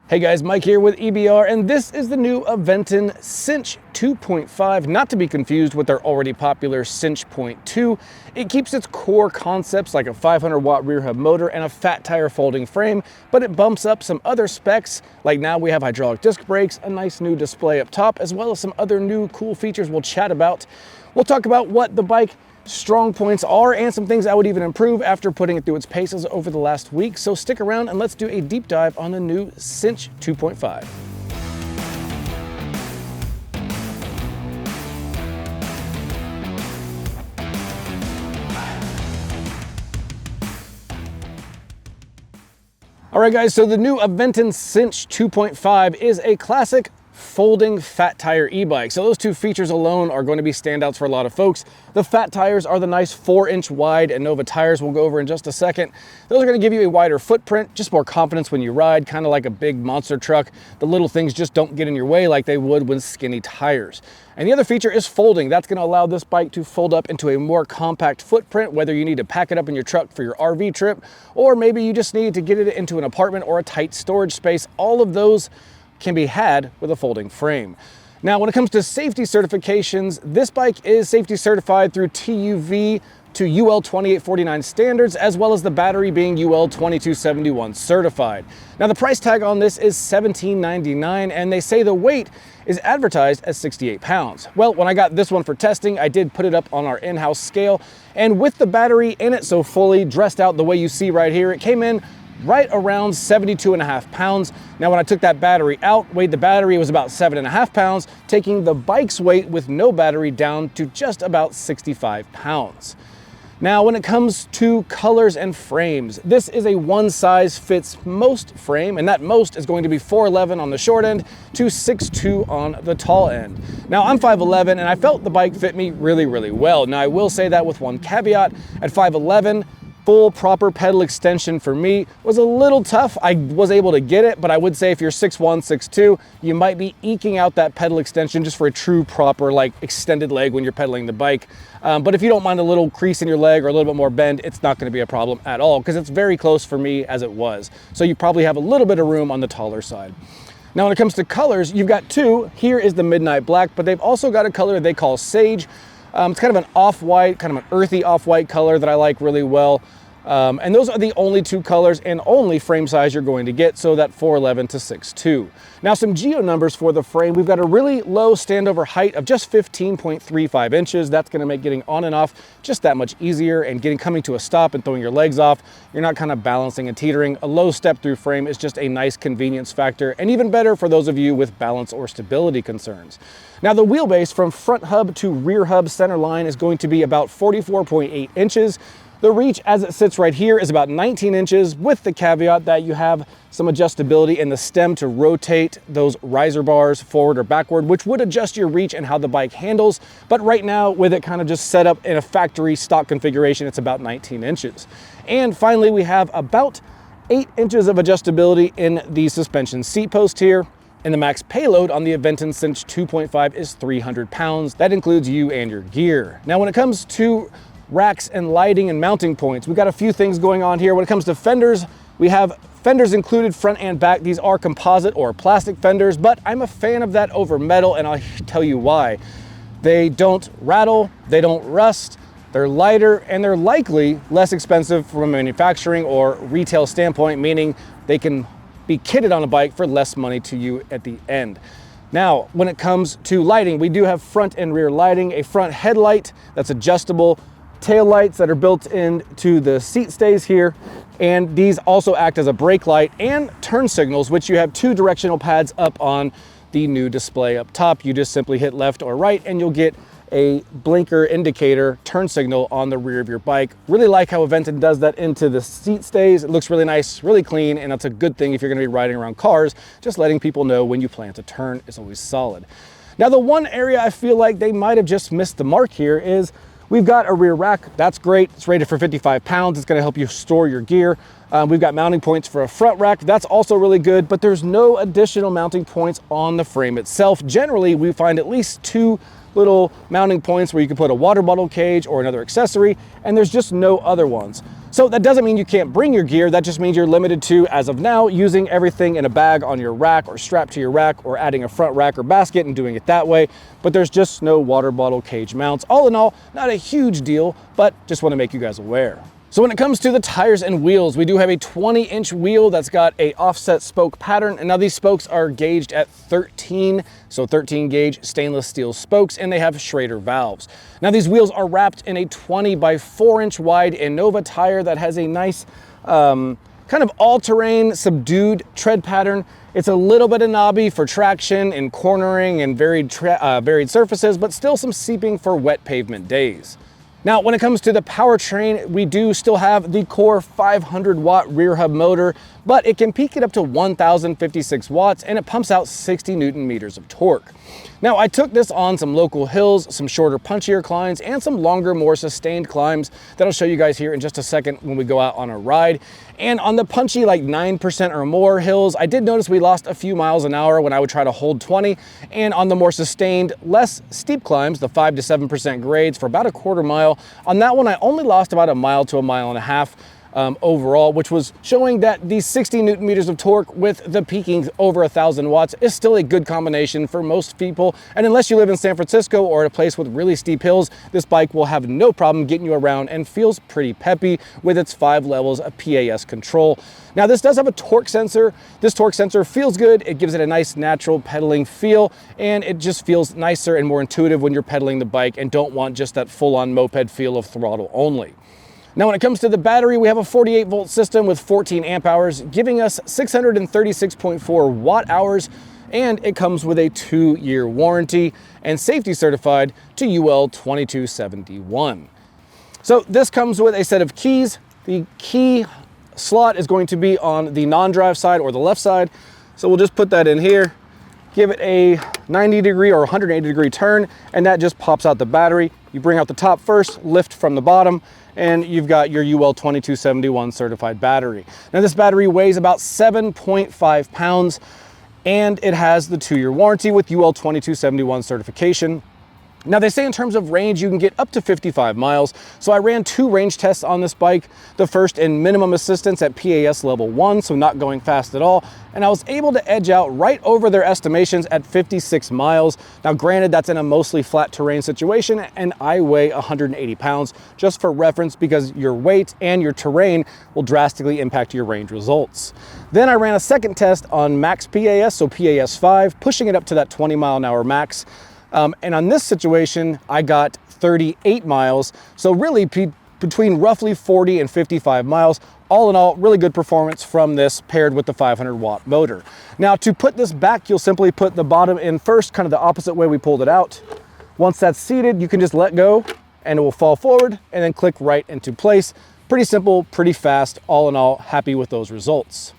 Hey guys, Mike here with EBR, and this is the new Aventon Sinch 2.5, not to be confused with their already popular Sinch 2.5. It keeps its core concepts like a 500-watt rear hub motor and a fat tire folding frame, but it bumps up some other specs, like now we have hydraulic disc brakes, a nice new display up top, as well as some other new cool features we'll chat about. We'll talk about what the bike strong points are and some things I would even improve after putting it through its paces over the last week. So stick around and let's do a deep dive on the new Sinch 2.5. All right guys, so the new Aventon Sinch 2.5 is a classic folding fat tire e-bike. So those two features alone are going to be standouts for a lot of folks. The fat tires are the nice 4-inch wide Innova tires we'll go over in just a second. Those are going to give you a wider footprint, just more confidence when you ride, kind of like a big monster truck. The little things just don't get in your way like they would with skinny tires. And the other feature is folding. That's going to allow this bike to fold up into a more compact footprint, whether you need to pack it up in your truck for your RV trip, or maybe you just need to get it into an apartment or a tight storage space. All of those can be had with a folding frame. Now, when it comes to safety certifications, this bike is safety certified through TUV to UL 2849 standards, as well as the battery being UL 2271 certified. Now, the price tag on this is $17.99, and they say the weight is advertised as 68 pounds. Well, when I got this one for testing, I did put it up on our in-house scale, and with the battery in it, so fully dressed out the way you see right here, it came in right around 72.5 pounds. Now, when I took that battery out, weighed the battery, it was about 7.5 pounds, taking the bike's weight with no battery down to just about 65 pounds. Now, when it comes to colors and frames, this is a one-size-fits-most frame, and that most is going to be 4'11" on the short end to 6'2" on the tall end. Now, I'm 5'11", and I felt the bike fit me really, really well. Now, I will say that with one caveat. At 5'11", full proper pedal extension for me was a little tough. I was able to get it, but I would say if you're 6'1", 6'2", you might be eking out that pedal extension just for a true proper like extended leg when you're pedaling the bike. But if you don't mind a little crease in your leg or a little bit more bend, it's not going to be a problem at all because it's very close for me as it was. So you probably have a little bit of room on the taller side. Now, when it comes to colors, you've got two. Here is the Midnight Black, but they've also got a color they call Sage. It's kind of an off-white, kind of an earthy off-white color that I like really well. And those are the only two colors and only frame size you're going to get, so that 4'11" to 6'2". Now, some geo numbers for the frame. We've got a really low standover height of just 15.35 inches. That's going to make getting on and off just that much easier, and coming to a stop and throwing your legs off, you're not kind of balancing and teetering. A low step-through frame is just a nice convenience factor, and even better for those of you with balance or stability concerns. Now, the wheelbase from front hub to rear hub center line is going to be about 44.8 inches. The reach as it sits right here is about 19 inches, with the caveat that you have some adjustability in the stem to rotate those riser bars forward or backward, which would adjust your reach and how the bike handles. But right now, with it kind of just set up in a factory stock configuration, it's about 19 inches. And finally, we have about 8 inches of adjustability in the suspension seat post here. And the max payload on the Aventon Sinch 2.5 is 300 pounds. That includes you and your gear. Now, when it comes to racks and lighting and mounting points, we've got a few things going on here. When it comes to fenders, we have fenders included front and back. These are composite or plastic fenders, but I'm a fan of that over metal, and I'll tell you why. They don't rattle, they don't rust, they're lighter, and they're likely less expensive from a manufacturing or retail standpoint, meaning they can be kitted on a bike for less money to you at the end. Now, when it comes to lighting, we do have front and rear lighting, a front headlight that's adjustable, tail lights that are built into the seat stays here, and these also act as a brake light, and turn signals, which you have two directional pads up on the new display up top. You just simply hit left or right and you'll get a blinker indicator turn signal on the rear of your bike. Really like how Aventon does that into the seat stays. It looks really nice, really clean, and that's a good thing if you're going to be riding around cars. Just letting people know when you plan to turn is always solid. Now, the one area I feel like they might have just missed the mark here is we've got a rear rack. That's great. It's rated for 55 pounds. It's going to help you store your gear. We've got mounting points for a front rack. That's also really good, but there's no additional mounting points on the frame itself. Generally, we find at least two little mounting points where you can put a water bottle cage or another accessory, and there's just no other ones. So that doesn't mean you can't bring your gear. That just means you're limited to, as of now, using everything in a bag on your rack or strapped to your rack, or adding a front rack or basket and doing it that way. But there's just no water bottle cage mounts. All in all, not a huge deal, but just want to make you guys aware. So when it comes to the tires and wheels, we do have a 20-inch wheel that's got a offset spoke pattern. And now these spokes are gauged at 13, so 13 gauge stainless steel spokes, and they have Schrader valves. Now these wheels are wrapped in a 20 by 4-inch wide Innova tire that has a nice kind of all-terrain subdued tread pattern. It's a little bit of knobby for traction and cornering and varied surfaces, but still some seeping for wet pavement days. Now, when it comes to the powertrain, we do still have the core 500 watt rear hub motor, but it can peak it up to 1,056 watts and it pumps out 60 Newton meters of torque. Now, I took this on some local hills, some shorter, punchier climbs, and some longer, more sustained climbs that I'll show you guys here in just a second when we go out on a ride. And on the punchy, like 9% or more hills, I did notice we lost a few miles an hour when I would try to hold 20. And on the more sustained, less steep climbs, the 5 to 7% grades for about a quarter mile, on that one, I only lost about a mile to a mile and a half. Overall, which was showing that the 60 Newton meters of torque with the peaking over 1,000 watts is still a good combination for most people. And unless you live in San Francisco or at a place with really steep hills, this bike will have no problem getting you around and feels pretty peppy with its 5 levels of PAS control. Now this does have a torque sensor. This torque sensor feels good. It gives it a nice natural pedaling feel, and it just feels nicer and more intuitive when you're pedaling the bike and don't want just that full-on moped feel of throttle only. Now, when it comes to the battery, we have a 48 volt system with 14 amp hours, giving us 636.4 watt hours, and it comes with a 2-year warranty and safety certified to UL 2271. So this comes with a set of keys. The key slot is going to be on the non-drive side or the left side. So we'll just put that in here, give it a 90 degree or 180 degree turn, and that just pops out the battery. You bring out the top first, lift from the bottom, and you've got your UL 2271 certified battery. Now this battery weighs about 7.5 pounds, and it has the 2-year warranty with UL 2271 certification. Now they say in terms of range, you can get up to 55 miles. So I ran 2 range tests on this bike. The first in minimum assistance at PAS level 1, so not going fast at all. And I was able to edge out right over their estimations at 56 miles. Now granted, that's in a mostly flat terrain situation, and I weigh 180 pounds, just for reference, because your weight and your terrain will drastically impact your range results. Then I ran a second test on max PAS, so PAS 5, pushing it up to that 20 mile an hour max. And on this situation, I got 38 miles. So really between roughly 40 and 55 miles. All in all, really good performance from this paired with the 500 watt motor. Now to put this back, you'll simply put the bottom in first, kind of the opposite way we pulled it out. Once that's seated, you can just let go and it will fall forward and then click right into place. Pretty simple, pretty fast. All in all, happy with those results.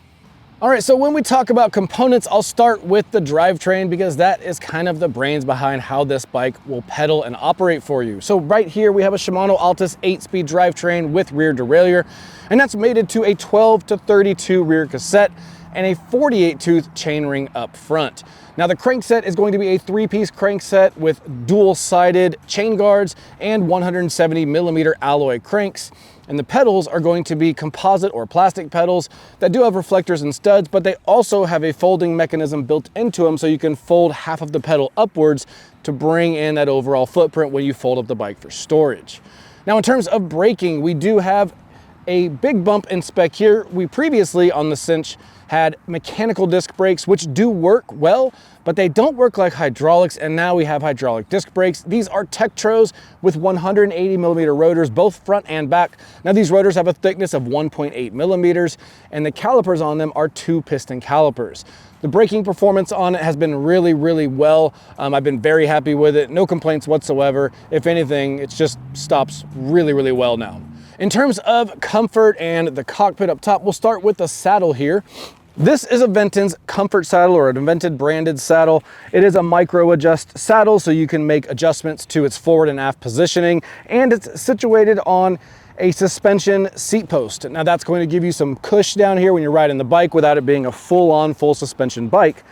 All right, so when we talk about components, I'll start with the drivetrain because that is kind of the brains behind how this bike will pedal and operate for you. So right here, we have a Shimano Altus 8-speed drivetrain with rear derailleur, and that's mated to a 12 to 32 rear cassette and a 48 tooth chainring up front. Now the crankset is going to be a 3-piece crankset with dual-sided chain guards and 170 millimeter alloy cranks. And the pedals are going to be composite or plastic pedals that do have reflectors and studs, but they also have a folding mechanism built into them so you can fold half of the pedal upwards to bring in that overall footprint when you fold up the bike for storage. Now in terms of braking, we do have a big bump in spec here. We previously on the Sinch had mechanical disc brakes, which do work well, but they don't work like hydraulics, and now we have hydraulic disc brakes. These are Tektros with 180 millimeter rotors, both front and back. Now these rotors have a thickness of 1.8 millimeters, and the calipers on them are 2 piston calipers. The braking performance on it has been really, really well. I've been very happy with it. No complaints whatsoever. If anything, it just stops really, really well now. In terms of comfort and the cockpit up top, we'll start with the saddle here. This is Aventon's comfort saddle, or an Aventon branded saddle. It is a micro adjust saddle, so you can make adjustments to its forward and aft positioning, and it's situated on a suspension seat post. Now that's going to give you some cush down here when you're riding the bike without it being a full-on full suspension bike.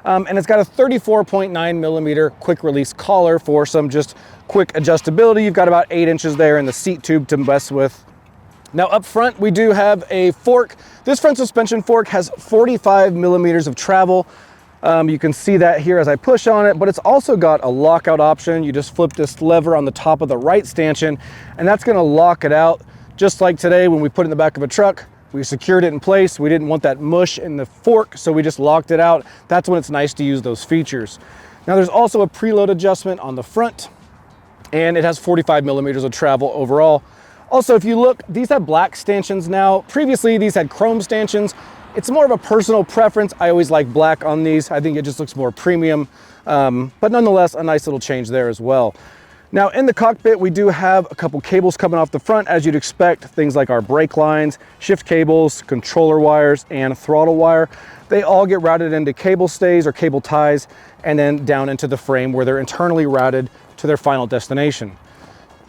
And it's got a 34.9 millimeter quick release collar for some just quick adjustability. You've got about 8 inches there in the seat tube to mess with. Now up front, we do have a fork. This front suspension fork has 45 millimeters of travel. You can see that here as I push on it, but it's also got a lockout option. You just flip this lever on the top of the right stanchion, and that's gonna lock it out. Just like today when we put it in the back of a truck, we secured it in place. We didn't want that mush in the fork, so we just locked it out. That's when it's nice to use those features. Now there's also a preload adjustment on the front, and it has 45 millimeters of travel overall. Also, if you look, these have black stanchions now. Previously, these had chrome stanchions. It's more of a personal preference. I always like black on these. I think it just looks more premium, but nonetheless, a nice little change there as well. Now in the cockpit, we do have a couple cables coming off the front, as you'd expect, things like our brake lines, shift cables, controller wires, and throttle wire. They all get routed into cable stays or cable ties, and then down into the frame where they're internally routed to their final destination.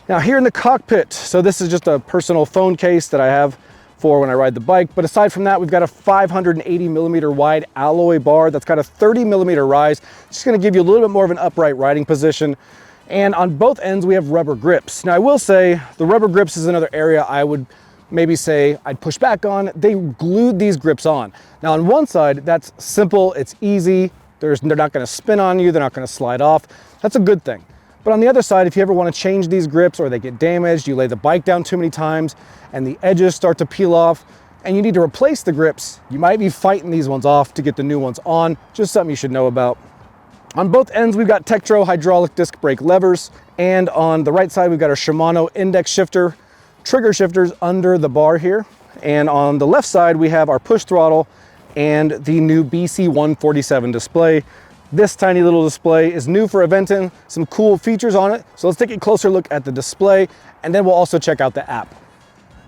Now here in the cockpit, so this is just a personal phone case that I have for when I ride the bike. But aside from that, we've got a 580 millimeter wide alloy bar that's got a 30 millimeter rise. Just gonna give you a little bit more of an upright riding position. And on both ends, we have rubber grips. Now I will say the rubber grips is another area I would maybe say I'd push back on. They glued these grips on. Now on one side, that's simple, it's easy. They're not gonna spin on you, they're not gonna slide off. That's a good thing. But on the other side, if you ever want to change these grips or they get damaged, you lay the bike down too many times and the edges start to peel off and you need to replace the grips, you might be fighting these ones off to get the new ones on. Just something you should know about. On both ends, we've got Tektro hydraulic disc brake levers, and on the right side, we've got our Shimano index shifter, trigger shifters under the bar here. And on the left side, we have our push throttle and the new BC147 display. This tiny little display is new for Aventon, some cool features on it. So let's take a closer look at the display, and then we'll also check out the app.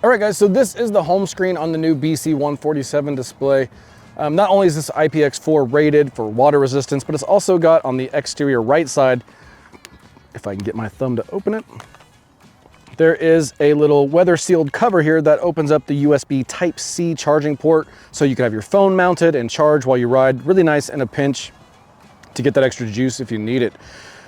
All right guys, so this is the home screen on the new BC147 display. Not only is this IPX4 rated for water resistance, but it's also got on the exterior right side, if I can get my thumb to open it, there is a little weather sealed cover here that opens up the USB Type-C charging port, so you can have your phone mounted and charge while you ride. Really nice in a pinch to get that extra juice if you need it.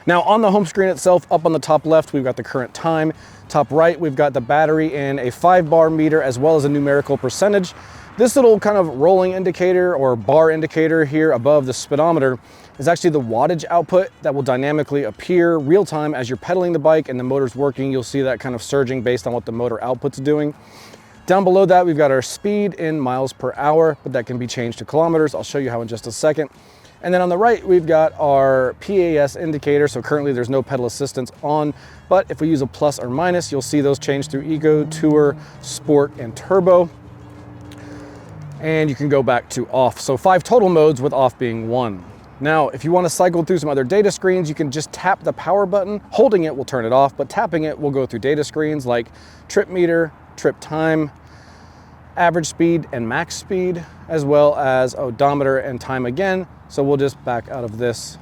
Now on the home screen itself, up on the top left, we've got the current time. Top right, we've got the battery and a 5-bar meter, as well as a numerical percentage. This little kind of rolling indicator or bar indicator here above the speedometer is actually the wattage output that will dynamically appear real time as you're pedaling the bike and the motor's working. You'll see that kind of surging based on what the motor output's doing. Down below that, we've got our speed in miles per hour, but that can be changed to kilometers. I'll show you how in just a second. And then on the right, we've got our PAS indicator. So currently there's no pedal assistance on, but if we use a plus or minus, you'll see those change through Eco, Tour, Sport, and Turbo. And you can go back to off. So 5 total modes with off being 1. Now, if you want to cycle through some other data screens, you can just tap the power button. Holding it will turn it off, but tapping it will go through data screens like trip meter, trip time, average speed and max speed, as well as odometer and time again. So we'll just back out of this,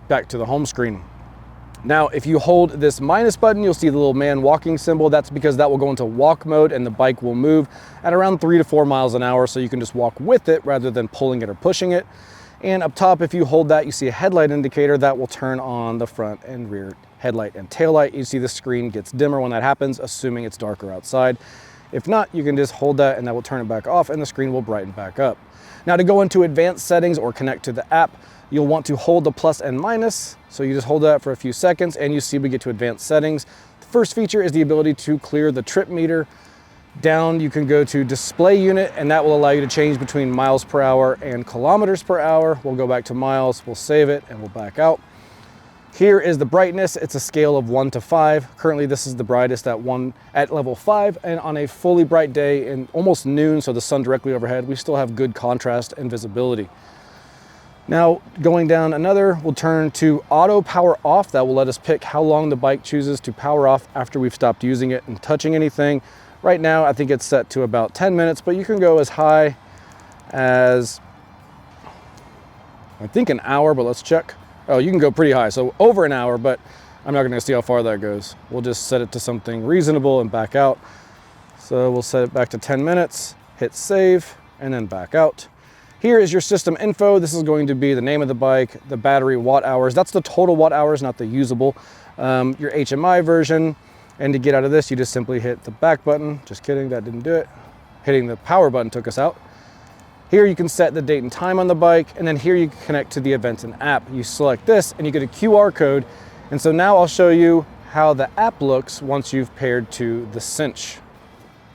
back to the home screen. Now, if you hold this minus button, you'll see the little man walking symbol. That's because that will go into walk mode and the bike will move at around 3 to 4 miles an hour. So you can just walk with it rather than pulling it or pushing it. And up top, if you hold that, you see a headlight indicator that will turn on the front and rear headlight and tail light. You see the screen gets dimmer when that happens, assuming it's darker outside. If not, you can just hold that and that will turn it back off and the screen will brighten back up. Now to go into advanced settings or connect to the app, you'll want to hold the plus and minus. So you just hold that for a few seconds and you see we get to advanced settings. The first feature is the ability to clear the trip meter. Down, you can go to display unit and that will allow you to change between miles per hour and kilometers per hour. We'll go back to miles, we'll save it and we'll back out. Here is the brightness. It's a scale of 1 to 5. Currently, this is the brightest at level 5, and on a fully bright day in almost noon, so the sun directly overhead, we still have good contrast and visibility. Now, going down another, we'll turn to auto power off. That will let us pick how long the bike chooses to power off after we've stopped using it and touching anything. Right now, I think it's set to about 10 minutes, but you can go as high as, I think an hour, but let's check. Oh, you can go pretty high, so over an hour, but I'm not gonna see how far that goes. We'll just set it to something reasonable and back out. So we'll set it back to 10 minutes, hit save, and then back out. Here is your system info. This is going to be the name of the bike, the battery watt hours. That's the total watt hours, not the usable. Your HMI version, And to get out of this, you just simply hit the back button. Just kidding, that didn't do it. Hitting the power button took us out. Here you can set the date and time on the bike, and then here you can connect to the Aventon app. You select this and you get a QR code. And so now I'll show you how the app looks once you've paired to the Sinch.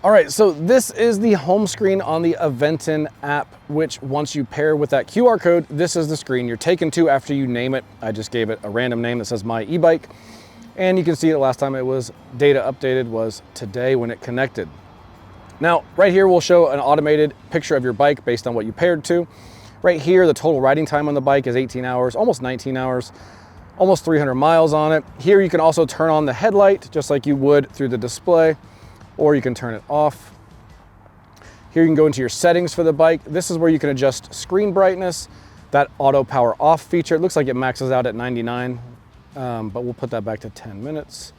All right, so this is the home screen on the Aventon app, which once you pair with that QR code, this is the screen you're taken to after you name it. I just gave it a random name that says My E-Bike. And you can see it last time it was data updated was today when it connected. Now, right here we'll show an automated picture of your bike based on what you paired to. Right here, the total riding time on the bike is 18 hours, almost 19 hours, almost 300 miles on it. Here you can also turn on the headlight just like you would through the display, or you can turn it off. Here you can go into your settings for the bike. This is where you can adjust screen brightness, that auto power off feature. It looks like it maxes out at 99, but we'll put that back to 10 minutes.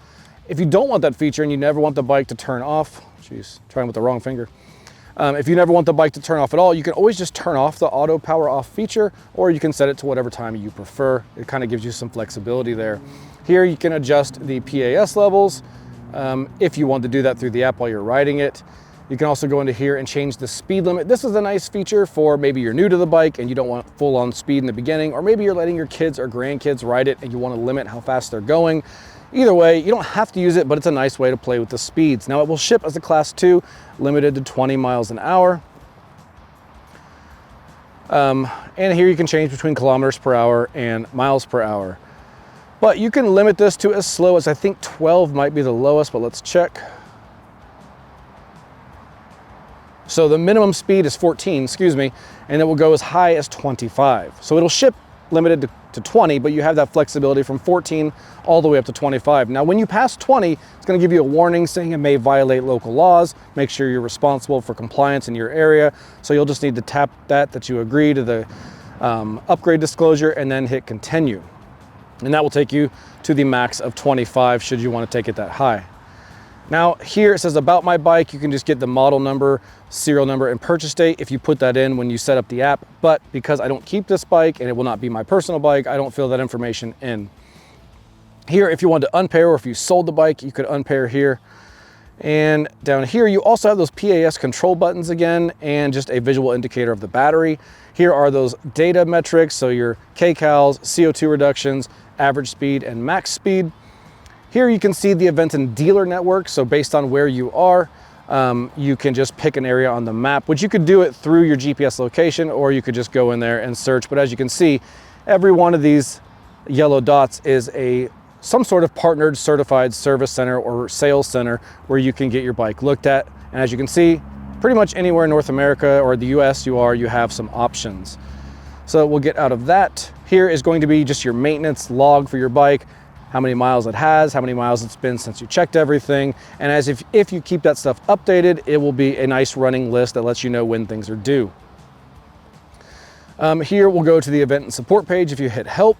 If you don't want that feature and you never want the bike to turn off, geez, trying with the wrong finger. If you never want the bike to turn off at all, you can always just turn off the auto power off feature, or you can set it to whatever time you prefer. It kind of gives you some flexibility there. Here you can adjust the PAS levels if you want to do that through the app while you're riding it. You can also go into here and change the speed limit. This is a nice feature for maybe you're new to the bike and you don't want full on speed in the beginning, or maybe you're letting your kids or grandkids ride it and you want to limit how fast they're going. Either way, you don't have to use it, but it's a nice way to play with the speeds. Now it will ship as a class 2, limited to 20 miles an hour. And here you can change between kilometers per hour and miles per hour. But you can limit this to as slow as, I think 12 might be the lowest, but let's check. So the minimum speed is 14, excuse me, and it will go as high as 25. So it'll ship limited to 20, but you have that flexibility from 14 all the way up to 25. Now, when you pass 20, it's going to give you a warning saying it may violate local laws. Make sure you're responsible for compliance in your area. So you'll just need to tap that you agree to the upgrade disclosure and then hit continue. And that will take you to the max of 25 should you want to take it that high. Now here it says about my bike. You can just get the model number, serial number, and purchase date if you put that in when you set up the app. But because I don't keep this bike and it will not be my personal bike, I don't fill that information in. Here, if you want to unpair or if you sold the bike, you could unpair here. And down here, you also have those PAS control buttons again, and just a visual indicator of the battery. Here are those data metrics, so your kcals, CO2 reductions, average speed, and max speed. Here you can see the Aventon dealer network. So based on where you are, you can just pick an area on the map, which you could do it through your GPS location, or you could just go in there and search. But as you can see, every one of these yellow dots is some sort of partnered certified service center or sales center where you can get your bike looked at. And as you can see, pretty much anywhere in North America or the US you have some options. So we'll get out of that. Here is going to be just your maintenance log for your bike, how many miles it has, how many miles it's been since you checked everything. And as if you keep that stuff updated, it will be a nice running list that lets you know when things are due. Here we'll go to the Aventon support page if you hit help.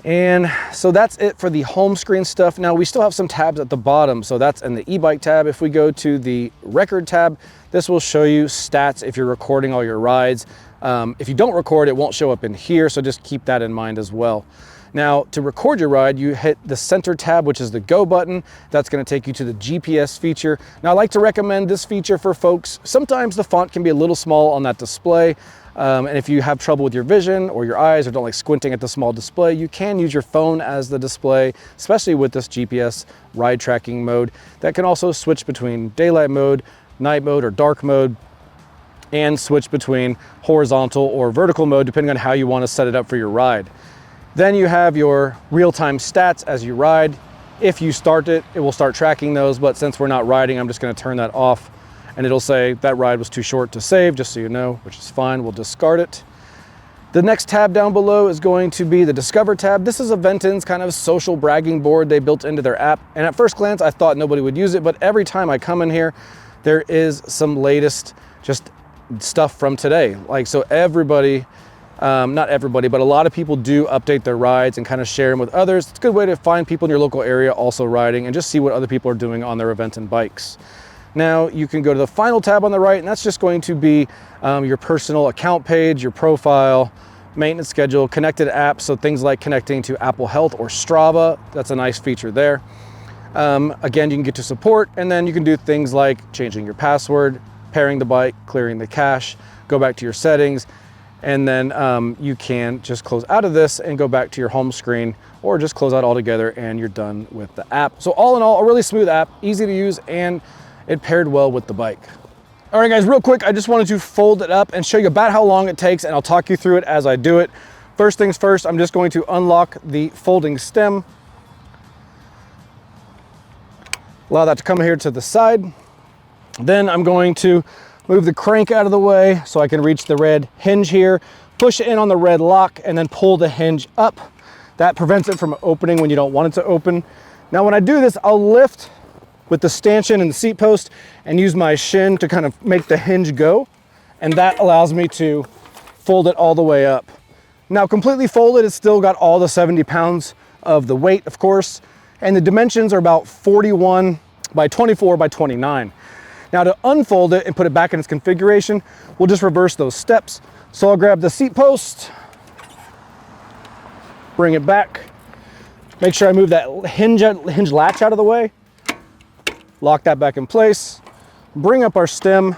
And so that's it for the home screen stuff. Now we still have some tabs at the bottom. So that's in the e-bike tab. If we go to the record tab, this will show you stats if you're recording all your rides. If you don't record, it won't show up in here. So just keep that in mind as well. Now, to record your ride, you hit the center tab, which is the go button. That's going to take you to the GPS feature. Now, I like to recommend this feature for folks. Sometimes the font can be a little small on that display. And if you have trouble with your vision or your eyes or don't like squinting at the small display, you can use your phone as the display, especially with this GPS ride tracking mode. That can also switch between daylight mode, night mode, or dark mode, and switch between horizontal or vertical mode, depending on how you want to set it up for your ride. Then you have your real-time stats as you ride. If you start it, it will start tracking those, but since we're not riding, I'm just gonna turn that off, and it'll say that ride was too short to save, just so you know, which is fine, we'll discard it. The next tab down below is going to be the Discover tab. This is Aventon's kind of social bragging board they built into their app, and at first glance, I thought nobody would use it, but every time I come in here, there is some latest just stuff from today. Like, so everybody, not everybody, but a lot of people do update their rides and kind of share them with others. It's a good way to find people in your local area also riding and just see what other people are doing on their Aventon bikes. Now you can go to the final tab on the right, and that's just going to be your personal account page, your profile, maintenance schedule, connected apps. So things like connecting to Apple Health or Strava, that's a nice feature there. Again, you can get to support, and then you can do things like changing your password, pairing the bike, clearing the cache, go back to your settings, and then you can just close out of this and go back to your home screen, or just close out altogether and you're done with the app. So all in all, a really smooth app, easy to use, and it paired well with the bike. All right guys, real quick, I just wanted to fold it up and show you about how long it takes, and I'll talk you through it as I do it. First things first, I'm just going to unlock the folding stem. Allow that to come here to the side. Then I'm going to move the crank out of the way so I can reach the red hinge here, push it in on the red lock, and then pull the hinge up. That prevents it from opening when you don't want it to open. Now when I do this, I'll lift with the stanchion and the seat post and use my shin to kind of make the hinge go, and that allows me to fold it all the way up. Now completely folded, it's still got all the 70 pounds of the weight, of course, and the dimensions are about 41 by 24 by 29. Now to unfold it and put it back in its configuration, we'll just reverse those steps. So I'll grab the seat post, bring it back, make sure I move that hinge latch out of the way, lock that back in place, bring up our stem,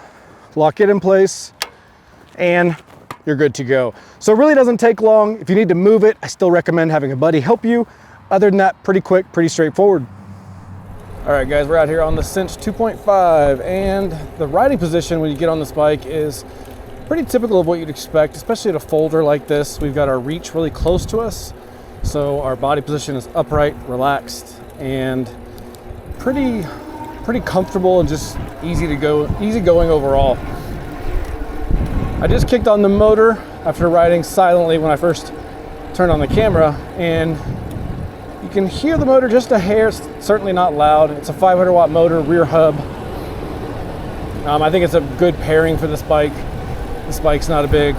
lock it in place, and you're good to go. So it really doesn't take long. If you need to move it, I still recommend having a buddy help you. Other than that, pretty quick, pretty straightforward. All right guys, we're out here on the Sinch 2.5, and the riding position when you get on this bike is pretty typical of what you'd expect, especially at a folder like this. We've got our reach really close to us, so our body position is upright, relaxed, and pretty comfortable and just easy going overall. I just kicked on the motor after riding silently when I first turned on the camera, and you can hear the motor just a hair. It's certainly not loud. It's a 500 watt motor, rear hub. I think it's a good pairing for this bike. This bike's not a big,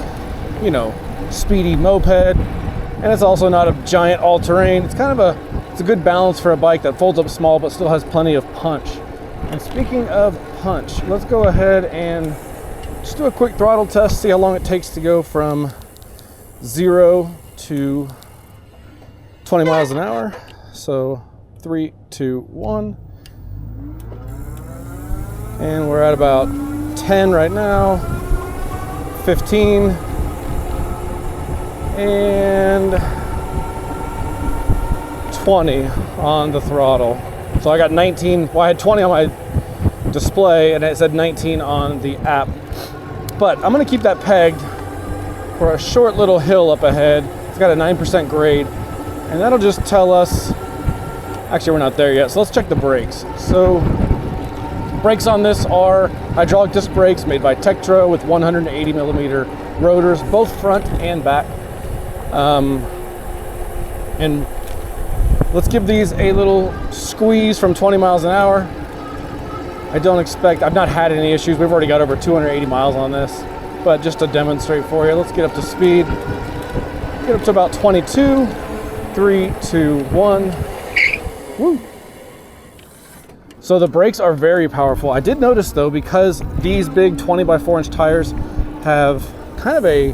speedy moped, and it's also not a giant all-terrain. It's kind of it's a good balance for a bike that folds up small but still has plenty of punch. And speaking of punch, let's go ahead and just do a quick throttle test, see how long it takes to go from 0 to 20 miles an hour. So 3, 2, 1. And we're at about 10 right now, 15, and 20 on the throttle. So I got 19, well I had 20 on my display and it said 19 on the app. But I'm gonna keep that pegged for a short little hill up ahead. It's got a 9% grade, and that'll just tell us, actually we're not there yet, so let's check the brakes. So brakes on this are hydraulic disc brakes made by Tektro with 180 millimeter rotors, both front and back. And let's give these a little squeeze from 20 miles an hour. I've not had any issues. We've already got over 280 miles on this, but just to demonstrate for you, let's get up to speed. Get up to about 22, 3, 2, 1. Woo. So the brakes are very powerful. I did notice though, because these big 20 by 4 inch tires have kind of a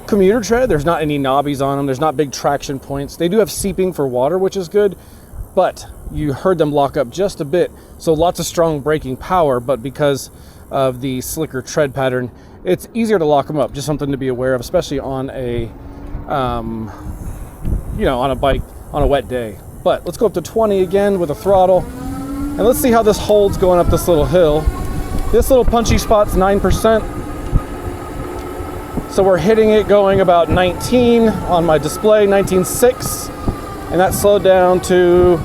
commuter tread, there's not any knobbies on them, there's not big traction points. They do have seeping for water, which is good, but you heard them lock up just a bit. So lots of strong braking power, but because of the slicker tread pattern, it's easier to lock them up. Just something to be aware of, especially on a, on a bike on a wet day. But let's go up to 20 again with a throttle. And let's see how this holds going up this little hill. This little punchy spot's 9%. So we're hitting it going about 19 on my display, 19.6. And that slowed down to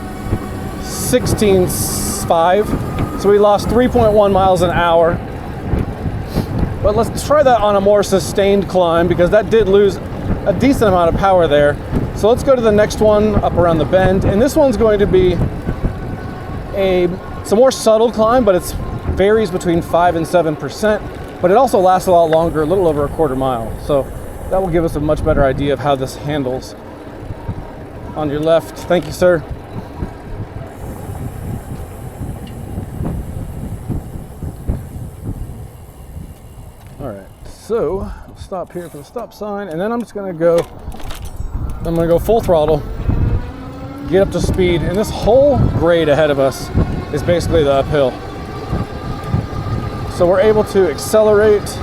16.5. So we lost 3.1 miles an hour. But let's try that on a more sustained climb, because that did lose a decent amount of power there. So let's go to the next one up around the bend. And this one's going to be it's a more subtle climb, but it varies between 5 and 7%, but it also lasts a lot longer, a little over a quarter mile. So that will give us a much better idea of how this handles. On your left, thank you, sir. All right, so I'll stop here for the stop sign, and then I'm just gonna go full throttle. get up to speed. And this whole grade ahead of us is basically the uphill. So we're able to accelerate.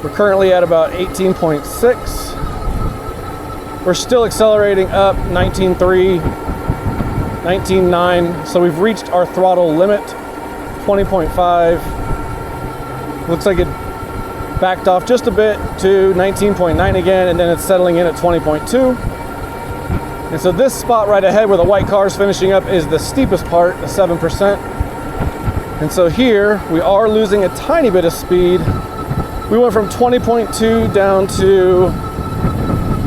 We're currently at about 18.6. We're still accelerating up 19.3, 19.9. So we've reached our throttle limit, 20.5. Looks like it backed off just a bit to 19.9 again, and then it's settling in at 20.2. And so this spot right ahead where the white car is finishing up is the steepest part, the 7%. And so here we are losing a tiny bit of speed. We went from 20.2 down to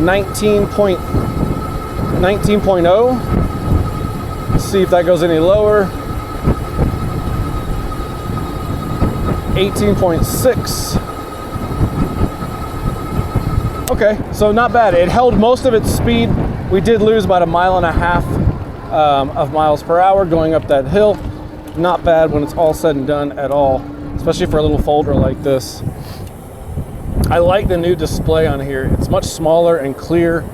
19.0. Let's see if that goes any lower. 18.6. Okay, so not bad. It held most of its speed. We did lose about 1.5 miles of miles per hour going up that hill. Not bad when it's all said and done at all, especially for a little folder like this. I like the new display on here. It's much smaller and clear.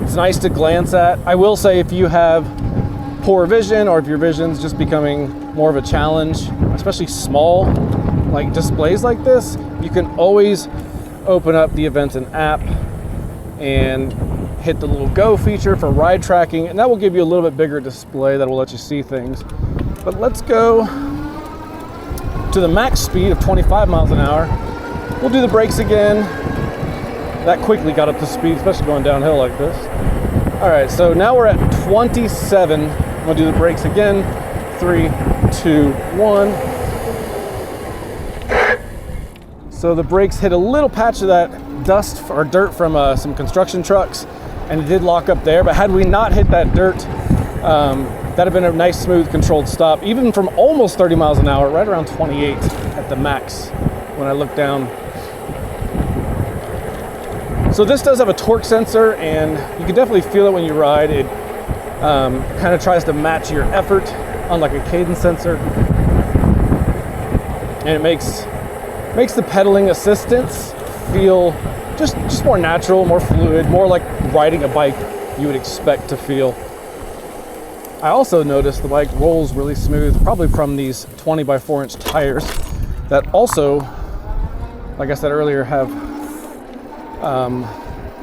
It's nice to glance at. I will say if you have poor vision, or if your vision's just becoming more of a challenge, especially small like displays like this, you can always open up the Aventon app and hit the little go feature for ride tracking, and that will give you a little bit bigger display that will let you see things. But let's go to the max speed of 25 miles an hour. We'll do the brakes again. That quickly got up to speed, especially going downhill like this. All right, so now we're at 27. We'll do the brakes again. 3, 2, 1. So the brakes hit a little patch of that dust or dirt from some construction trucks, and it did lock up there. But had we not hit that dirt, that'd have been a nice, smooth, controlled stop, even from almost 30 miles an hour, right around 28 at the max when I look down. So this does have a torque sensor, and you can definitely feel it when you ride. It kind of tries to match your effort, unlike a cadence sensor, and it makes the pedaling assistance feel just more natural, more fluid, more like riding a bike you would expect to feel. I also noticed the bike rolls really smooth, probably from these 20 by 4 inch tires that also, like I said earlier, have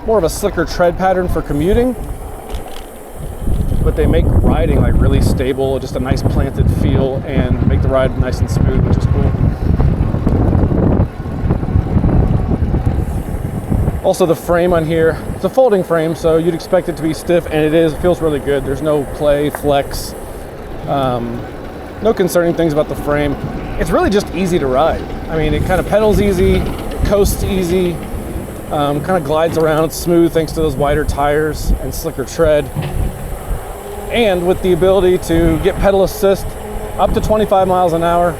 more of a slicker tread pattern for commuting, but they make riding like really stable, just a nice planted feel, and make the ride nice and smooth, which is cool. Also, the frame on here, it's a folding frame, so you'd expect it to be stiff, and it is. It feels really good. There's no play, flex, no concerning things about the frame. It's really just easy to ride. I mean, it kind of pedals easy, it coasts easy, kind of glides around smooth thanks to those wider tires and slicker tread. And with the ability to get pedal assist up to 25 miles an hour.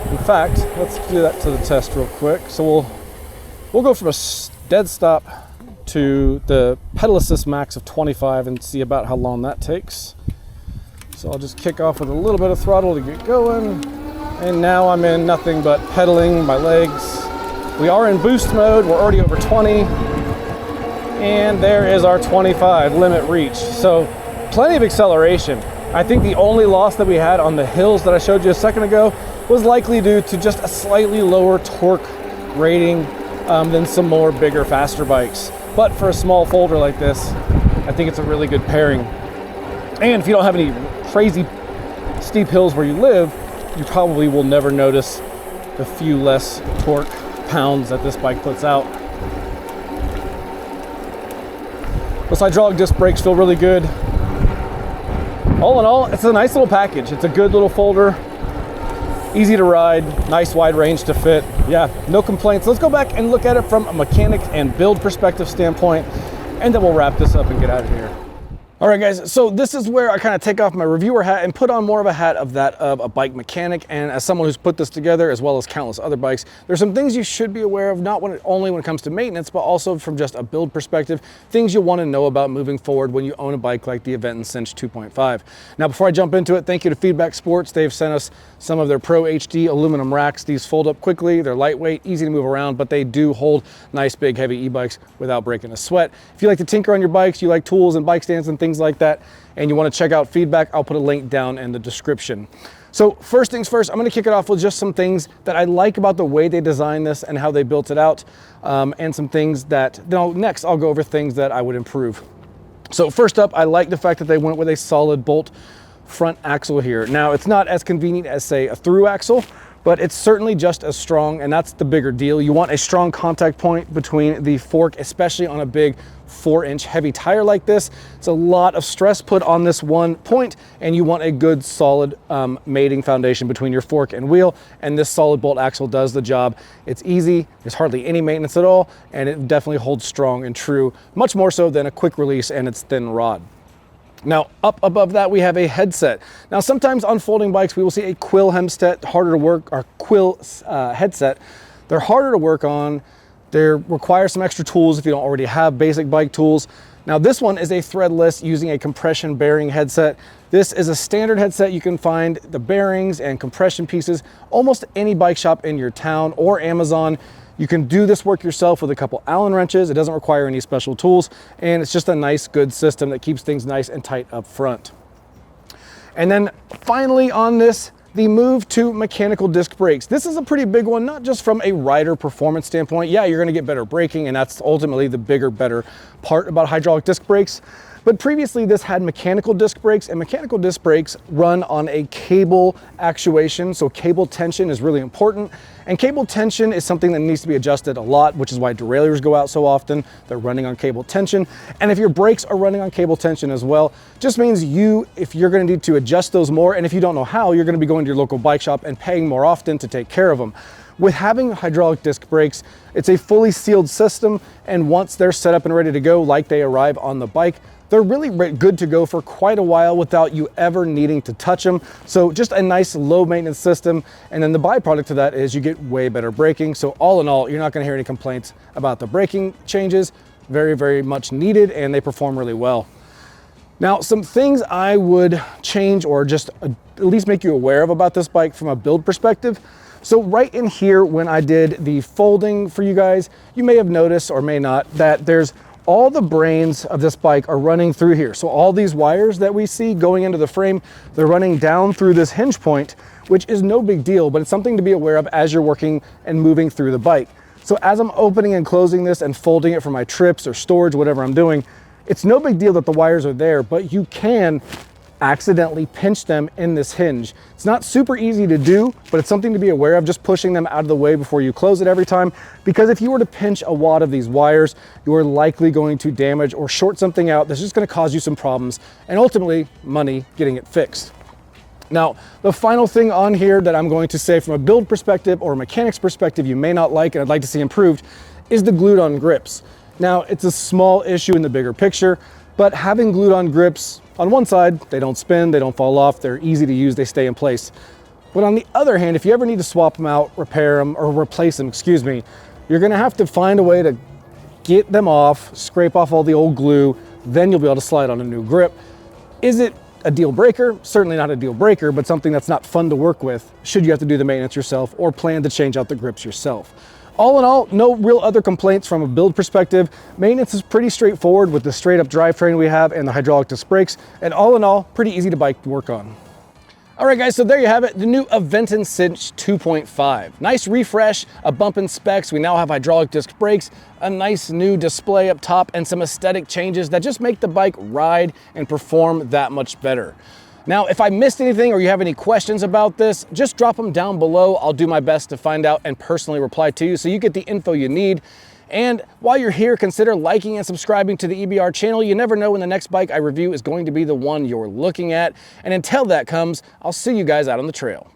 In fact, let's do that to the test real quick. So we'll go from a dead stop to the pedal assist max of 25 and see about how long that takes. So I'll just kick off with a little bit of throttle to get going. And now I'm in nothing but pedaling my legs. We are in boost mode. We're already over 20. And there is our 25 limit reach. So plenty of acceleration. I think the only loss that we had on the hills that I showed you a second ago was likely due to just a slightly lower torque rating than some more bigger, faster bikes. But for a small folder like this, I think it's a really good pairing. And if you don't have any crazy steep hills where you live, you probably will never notice the few less torque pounds that this bike puts out. Those hydraulic disc brakes feel really good. All in all, it's a nice little package. It's a good little folder. Easy to ride, nice wide range to fit. Yeah, no complaints. Let's go back and look at it from a mechanic and build perspective standpoint, and then we'll wrap this up and get out of here. All right, guys, so this is where I kind of take off my reviewer hat and put on more of a hat of that of a bike mechanic. And as someone who's put this together, as well as countless other bikes, there's some things you should be aware of, not only when it comes to maintenance, but also from just a build perspective, things you'll want to know about moving forward when you own a bike like the Aventon Sinch 2.5. Now, before I jump into it, thank you to Feedback Sports. They've sent us some of their Pro HD aluminum racks. These fold up quickly, they're lightweight, easy to move around, but they do hold nice, big, heavy e-bikes without breaking a sweat. If you like to tinker on your bikes, you like tools and bike stands and things like that, and you want to check out Feedback, I'll put a link down in the description. So first things first, I'm going to kick it off with just some things that I like about the way they designed this and how they built it out, and some things that, next I'll go over things that I would improve. So first up, I like the fact that they went with a solid bolt front axle here. Now, it's not as convenient as, say, a through axle, but it's certainly just as strong, and that's the bigger deal. You want a strong contact point between the fork, especially on a big 4-inch heavy tire like this. It's a lot of stress put on this one point, and you want a good solid mating foundation between your fork and wheel, and this solid bolt axle does the job. It's easy, there's hardly any maintenance at all, and it definitely holds strong and true, much more so than a quick release and its thin rod. Now, up above that, we have a headset. Now, sometimes on folding bikes, we will see a quill headset, harder to work, or quill headset. They're harder to work on. They require some extra tools if you don't already have basic bike tools. Now, this one is a threadless using a compression bearing headset. This is a standard headset. You can find the bearings and compression pieces almost any bike shop in your town or Amazon. You can do this work yourself with a couple Allen wrenches. It doesn't require any special tools, and it's just a nice, good system that keeps things nice and tight up front. And then finally on this, the move to mechanical disc brakes. This is a pretty big one, not just from a rider performance standpoint. Yeah, you're gonna get better braking, and that's ultimately the bigger, better part about hydraulic disc brakes. But previously this had mechanical disc brakes, and mechanical disc brakes run on a cable actuation. So cable tension is really important. And cable tension is something that needs to be adjusted a lot, which is why derailleurs go out so often. They're running on cable tension. And if your brakes are running on cable tension as well, just means if you're gonna need to adjust those more, and if you don't know how, you're gonna be going to your local bike shop and paying more often to take care of them. With having hydraulic disc brakes, it's a fully sealed system, and once they're set up and ready to go, like they arrive on the bike, they're really good to go for quite a while without you ever needing to touch them. So just a nice low maintenance system. And then the byproduct of that is you get way better braking. So all in all, you're not gonna hear any complaints about the braking changes. Very, very much needed, and they perform really well. Now, some things I would change or just at least make you aware of about this bike from a build perspective. So right in here, when I did the folding for you guys, you may have noticed or may not that there's all the brains of this bike are running through here. So all these wires that we see going into the frame, they're running down through this hinge point, which is no big deal, but it's something to be aware of as you're working and moving through the bike. So as I'm opening and closing this and folding it for my trips or storage, whatever I'm doing, it's no big deal that the wires are there, but you can accidentally pinch them in this hinge. It's not super easy to do, but it's something to be aware of, just pushing them out of the way before you close it every time, because if you were to pinch a wad of these wires, you are likely going to damage or short something out that's just going to cause you some problems and ultimately money getting it fixed. Now, the final thing on here that I'm going to say from a build perspective or a mechanics perspective you may not like and I'd like to see improved is the glued on grips. Now, it's a small issue in the bigger picture, but having glued on grips, on one side, they don't spin, they don't fall off, they're easy to use, they stay in place. But on the other hand, if you ever need to swap them out, repair them, or replace them, excuse me, you're gonna have to find a way to get them off, scrape off all the old glue, then you'll be able to slide on a new grip. Is it a deal breaker? Certainly not a deal breaker, but something that's not fun to work with should you have to do the maintenance yourself or plan to change out the grips yourself. All in all, no real other complaints from a build perspective. Maintenance is pretty straightforward with the straight up drivetrain we have and the hydraulic disc brakes, and all in all, pretty easy to bike to work on. All right, guys, so there you have it, the new Aventon Sinch 2.5. Nice refresh, a bump in specs. We now have hydraulic disc brakes, a nice new display up top, and some aesthetic changes that just make the bike ride and perform that much better. Now, if I missed anything or you have any questions about this, just drop them down below. I'll do my best to find out and personally reply to you so you get the info you need. And while you're here, consider liking and subscribing to the EBR channel. You never know when the next bike I review is going to be the one you're looking at. And until that comes, I'll see you guys out on the trail.